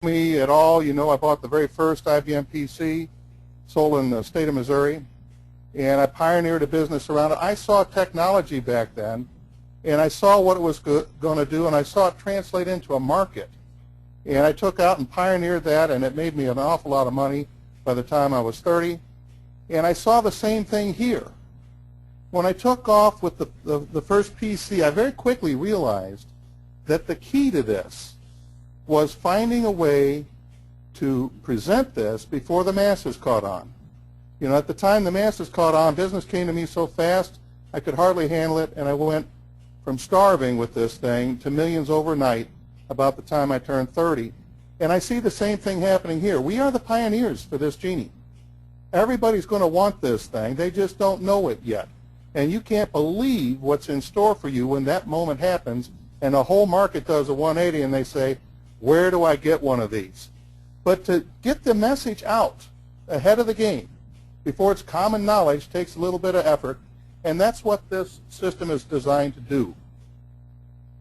me at all, you know I bought the very first IBM PC, sold in the state of Missouri, and I pioneered a business around it. I saw technology back then, and I saw what it was going to do, and I saw it translate into a market. And I took out and pioneered that, and it made me an awful lot of money by the time I was 30. And I saw the same thing here. When I took off with the first PC, I very quickly realized that the key to this was finding a way to present this before the masses caught on. You know, at the time the masses caught on, business came to me so fast I could hardly handle it, and I went from starving with this thing to millions overnight about the time I turned 30. And I see the same thing happening here. We are the pioneers for this Genie. Everybody's going to want this thing. They just don't know it yet. And you can't believe what's in store for you when that moment happens and the whole market does a 180 and they say, where do I get one of these? But to get the message out ahead of the game before it's common knowledge takes a little bit of effort, and that's what this system is designed to do.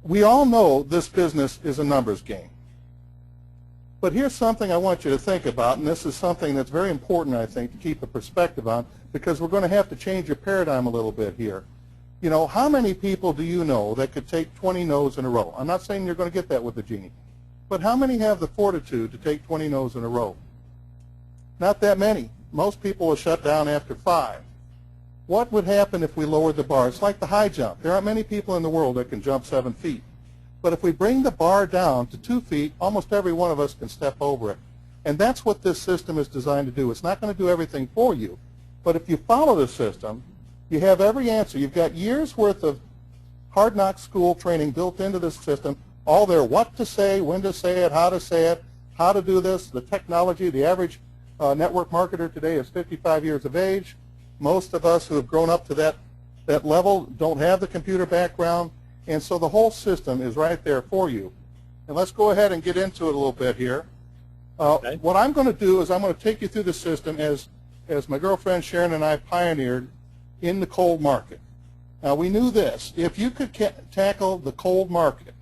We all know this business is a numbers game. But here's something I want you to think about, and this is something that's very important, I think, to keep a perspective on, because we're going to have to change your paradigm a little bit here. You know, how many people do you know that could take 20 no's in a row? I'm not saying you're going to get that with the Genie, but how many have the fortitude to take 20 no's in a row? Not that many. Most people will shut down after 5. What would happen if we lowered the bar? It's like the high jump. There aren't many people in the world that can jump 7 feet. But if we bring the bar down to 2 feet, almost every one of us can step over it. And that's what this system is designed to do. It's not going to do everything for you. But if you follow the system, you have every answer. You've got years' worth of hard knock school training built into this system. All there, what to say, when to say it, how to do this, the technology. The average network marketer today is 55 years of age. Most of us who have grown up to that level don't have the computer background, and so the whole system is right there for you. And let's go ahead and get into it a little bit here. Okay. What I'm going to do is I'm going to take you through the system as my girlfriend Sharon and I pioneered in the cold market. Now, we knew this. If you could tackle the cold market,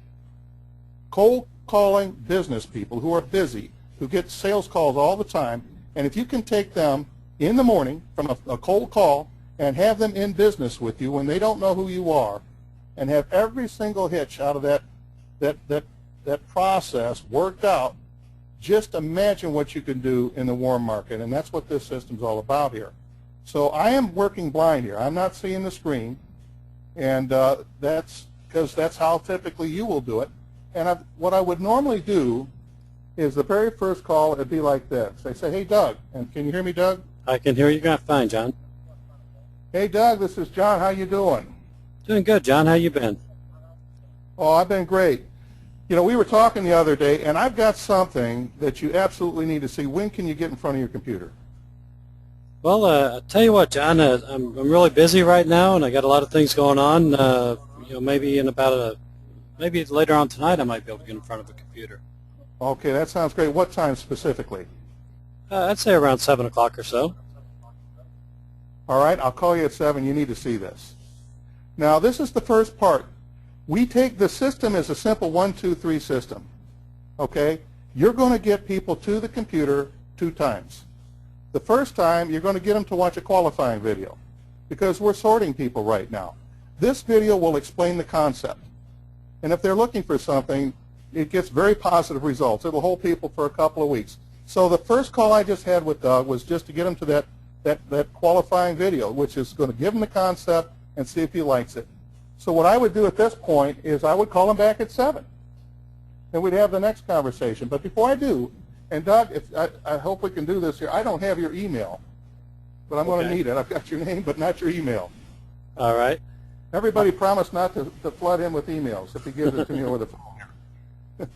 cold calling business people who are busy, who get sales calls all the time, and if you can take them in the morning from a cold call and have them in business with you when they don't know who you are, and have every single hitch out of that process worked out, just imagine what you can do in the warm market, and that's what this system's all about here. So I am working blind here. I'm not seeing the screen, and that's because that's how typically you will do it. And what I would normally do is the very first call, it'd be like this. They say, hey, Doug, and can you hear me, Doug? I can hear you fine, John. Hey, Doug, this is John. How you doing? Doing good, John. How you been? Oh, I've been great. You know, we were talking the other day, and I've got something that you absolutely need to see. When can you get in front of your computer? Well, I'll tell you what, John, I'm really busy right now, and I got a lot of things going on. You know, maybe in about maybe later on tonight I might be able to get in front of a computer. Okay, that sounds great. What time specifically? I'd say around 7 o'clock or so. All right, I'll call you at 7. You need to see this. Now, this is the first part. We take the system as a simple 1, 2, 3 system. Okay? You're going to get people to the computer 2 times. The first time, you're going to get them to watch a qualifying video because we're sorting people right now. This video will explain the concept. And if they're looking for something, it gets very positive results. It'll hold people for a couple of weeks. So the first call I just had with Doug was just to get him to that qualifying video, which is going to give him the concept and see if he likes it. So what I would do at this point is I would call him back at 7. And we'd have the next conversation. But before I do, and Doug, I hope we can do this here. I don't have your email, but I'm going to need it. I've got your name, but not your email. All right. Everybody promise not to flood him with emails if he gives it to me over the phone here.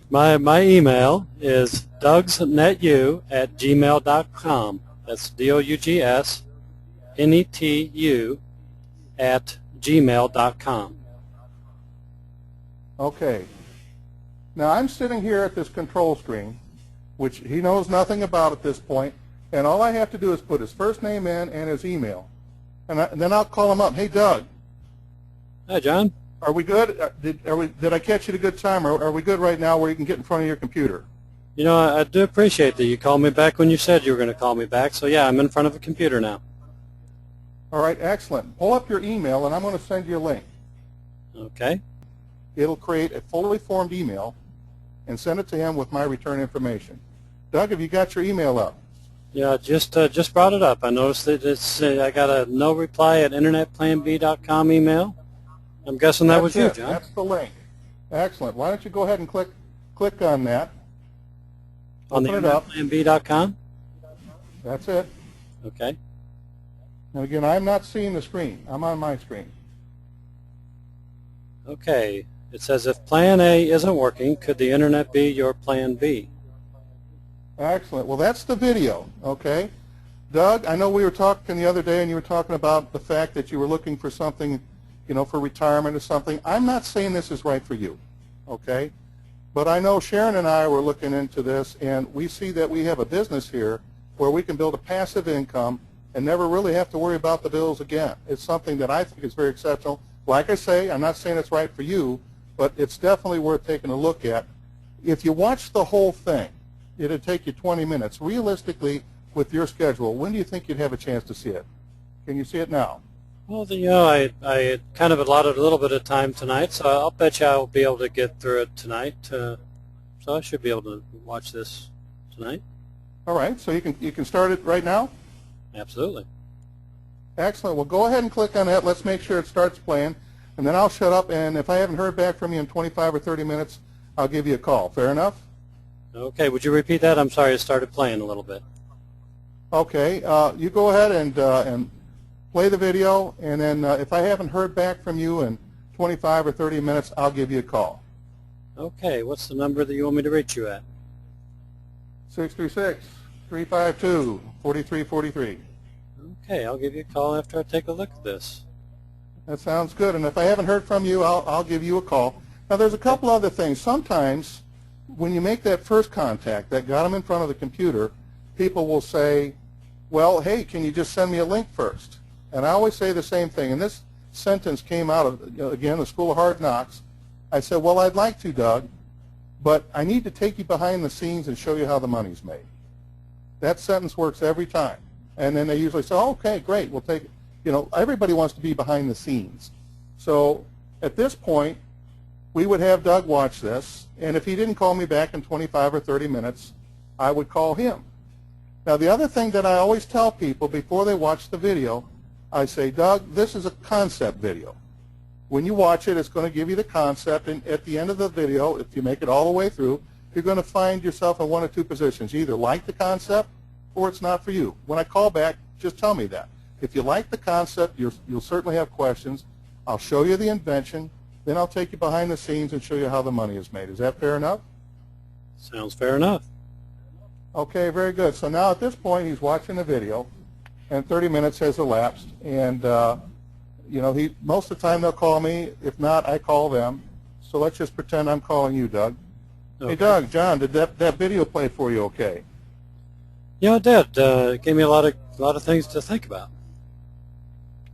My email is dougsnetu@gmail.com. That's DOUGSNETU@gmail.com. Okay. Now I'm sitting here at this control screen, which he knows nothing about at this point, and all I have to do is put his first name in and his email. And then I'll call him up. Hey, Doug. Hi, John. Are we good? Did I catch you at a good time? Or are we good right now where you can get in front of your computer? You know, I do appreciate that you called me back when you said you were going to call me back. So yeah, I'm in front of a computer now. All right, excellent. Pull up your email, and I'm going to send you a link. Okay. It'll create a fully formed email and send it to him with my return information. Doug, have you got your email up? Yeah, just brought it up. I noticed that it's I got a no reply at internetplanb.com email. I'm guessing that was you, John. That's the link. Excellent. Why don't you go ahead and click on that. On the internetplanb.com? That's it. Okay. Now again, I'm not seeing the screen. I'm on my screen. Okay. It says if Plan A isn't working, could the internet be your Plan B? Excellent. Well, that's the video, okay? Doug, I know we were talking the other day, and you were talking about the fact that you were looking for something, you know, for retirement or something. I'm not saying this is right for you, okay? But I know Sharon and I were looking into this, and we see that we have a business here where we can build a passive income and never really have to worry about the bills again. It's something that I think is very exceptional. Like I say, I'm not saying it's right for you, but it's definitely worth taking a look at. If you watch the whole thing, it'll take you 20 minutes. Realistically, with your schedule, when do you think you'd have a chance to see it? Can you see it now? Well, you know, I kind of allotted a little bit of time tonight, so I'll bet you I'll be able to get through it tonight. So I should be able to watch this tonight. All right, so you can start it right now? Absolutely. Excellent. Well, go ahead and click on that. Let's make sure it starts playing, and then I'll shut up, and if I haven't heard back from you in 25 or 30 minutes, I'll give you a call. Fair enough? Okay, would you repeat that? I'm sorry, it started playing a little bit. Okay, you go ahead and play the video, and then if I haven't heard back from you in 25 or 30 minutes, I'll give you a call. Okay, what's the number that you want me to reach you at? 636-352-4343. Okay, I'll give you a call after I take a look at this. That sounds good, and if I haven't heard from you, I'll give you a call. Now, there's a couple other things. Sometimes when you make that first contact that got them in front of the computer, people will say, well, hey, can you just send me a link first? And I always say the same thing. And this sentence came out of, again, the School of Hard Knocks. I said, well, I'd like to, Doug, but I need to take you behind the scenes and show you how the money's made. That sentence works every time. And then they usually say, oh, okay, great, we'll take it. You know, everybody wants to be behind the scenes. So at this point, we would have Doug watch this, and if he didn't call me back in 25 or 30 minutes, I would call him. Now, the other thing that I always tell people before they watch the video, I say, Doug, this is a concept video. When you watch it, it's going to give you the concept, and at the end of the video, if you make it all the way through, you're going to find yourself in one of two positions. You either like the concept or it's not for you. When I call back, just tell me that. If you like the concept, you'll certainly have questions. I'll show you the invention. Then I'll take you behind the scenes and show you how the money is made. Is that fair enough? Sounds fair enough. Okay, very good. So now at this point, he's watching the video, and 30 minutes has elapsed. And, you know, most of the time they'll call me. If not, I call them. So let's just pretend I'm calling you, Doug. Okay. Hey, Doug, John, did that video play for you okay? Yeah, it did. It gave me a lot of things to think about.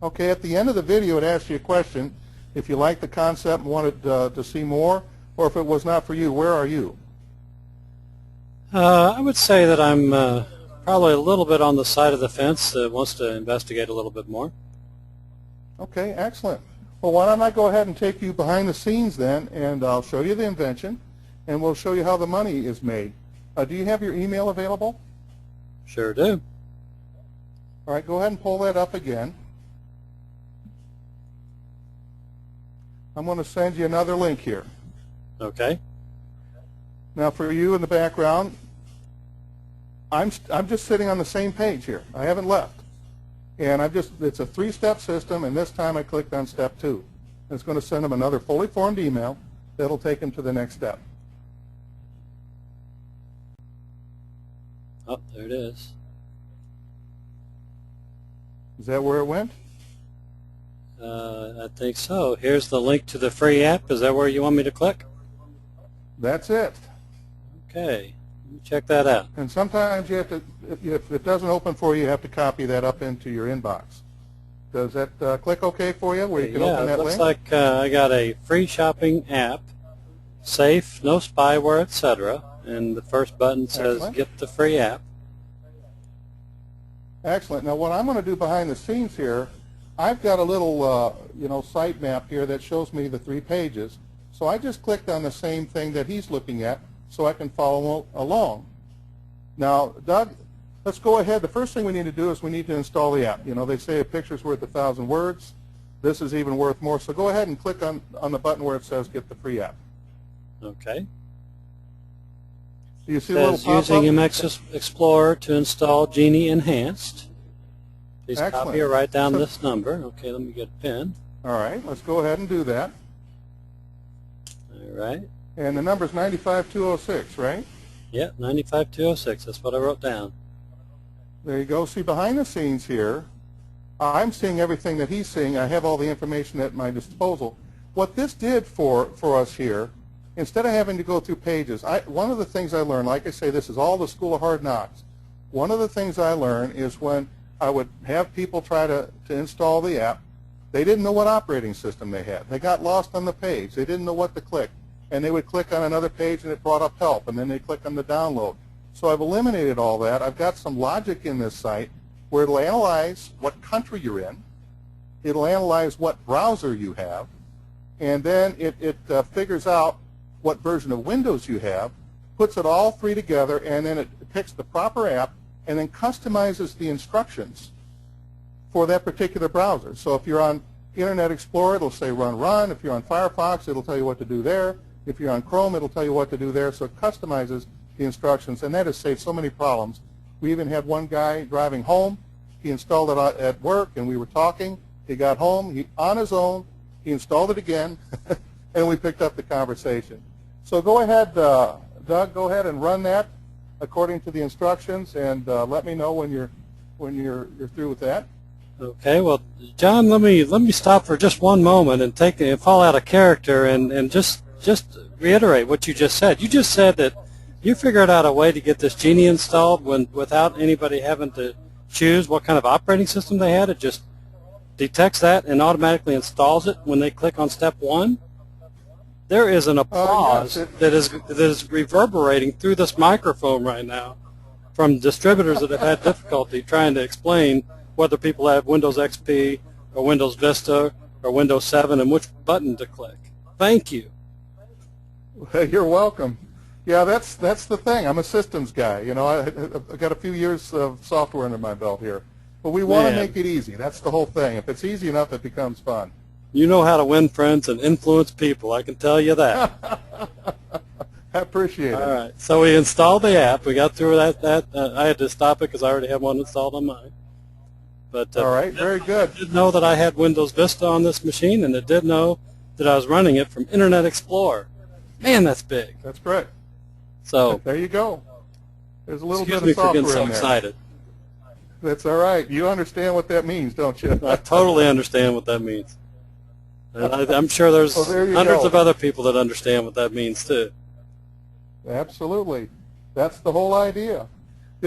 Okay, at the end of the video, it asks you a question. If you like the concept and wanted to see more, or if it was not for you, where are you? I would say that I'm probably a little bit on the side of the fence that wants to investigate a little bit more. Okay, excellent. Well, why don't I go ahead and take you behind the scenes then, and I'll show you the invention, and we'll show you how the money is made. Do you have your email available? Sure do. All right, go ahead and pull that up again. I'm going to send you another link here. Okay. Now, for you in the background, I'm just sitting on the same page here. I haven't left. And it's a three-step system, and this time I clicked on step 2. And it's going to send them another fully formed email that'll take them to the next step. Oh, there it is. Is that where it went? I think so. Here's the link to the free app. Is that where you want me to click? That's it. Okay. Let me check that out. And sometimes you have to, if it doesn't open for you, you have to copy that up into your inbox. Does that click okay for you, where you can open that link? Yeah, it looks like I got a free shopping app, safe, no spyware, etc. and the first button says Excellent. Get the free app. Excellent. Now what I'm going to do behind the scenes here, I've got a little site map here that shows me the 3 pages. So I just clicked on the same thing that he's looking at so I can follow along. Now, Doug, let's go ahead. The first thing we need to do is we need to install the app. You know, they say a picture's worth 1,000 words. This is even worth more. So go ahead and click on the button where it says Get the free app. Okay. Do you see It the little says pop-up? using MX Explorer to install Genie Enhanced. Please Excellent. copy or write down So- this number. Okay, let me get a pen. All right, let's go ahead and do that. All right. And the number's 95206, right? Yeah, 95206. That's what I wrote down. There you go. See, behind the scenes here, I'm seeing everything that he's seeing. I have all the information at my disposal. What this did for us here, instead of having to go through pages, one of the things I learned, like I say, this is all the School of Hard Knocks. One of the things I learned is when I would have people try to install the app, they didn't know what operating system they had. They got lost on the page. They didn't know what to click. And they would click on another page and it brought up help, and then they click on the download. So I've eliminated all that. I've got some logic in this site where it'll analyze what country you're in. It'll analyze what browser you have. And then it figures out what version of Windows you have, puts it all 3 together, and then it picks the proper app and then customizes the instructions for that particular browser. So if you're on Internet Explorer, it'll say run. If you're on Firefox, it'll tell you what to do there. If you're on Chrome, it'll tell you what to do there. So it customizes the instructions, and that has saved so many problems. We even had one guy driving home. He installed it at work, and we were talking. He got home. On his own, he installed it again, and we picked up the conversation. So go ahead, Doug, go ahead and run that according to the instructions, and let me know when you're through with that. Okay, well, John, let me stop for just one moment and fall out of character and just reiterate what you just said. You just said that you figured out a way to get this Genie installed without anybody having to choose what kind of operating system they had. It just detects that and automatically installs it when they click on step 1. There is an applause Yes, that is reverberating through this microphone right now from distributors that have had difficulty trying to explain whether people have Windows XP or Windows Vista or Windows 7 and which button to click. Thank you. You're welcome. Yeah, that's the thing. I'm a systems guy. You know, I've got a few years of software under my belt here. But we want to make it easy. That's the whole thing. If it's easy enough, it becomes fun. You know how to win friends and influence people, I can tell you that. I appreciate it. All right, so we installed the app. We got through that. I had to stop it because I already had one installed on mine. But All right, very good. It did know that I had Windows Vista on this machine, and it did know that I was running it from Internet Explorer. Man, that's big. That's great. So there you go. There's a little excuse bit me of for software getting so in there. excited. That's all right. You understand what that means, don't you? I totally understand what that means. And I'm sure there's Well, there you hundreds go. of other people that understand what that means too. Absolutely. That's the whole idea.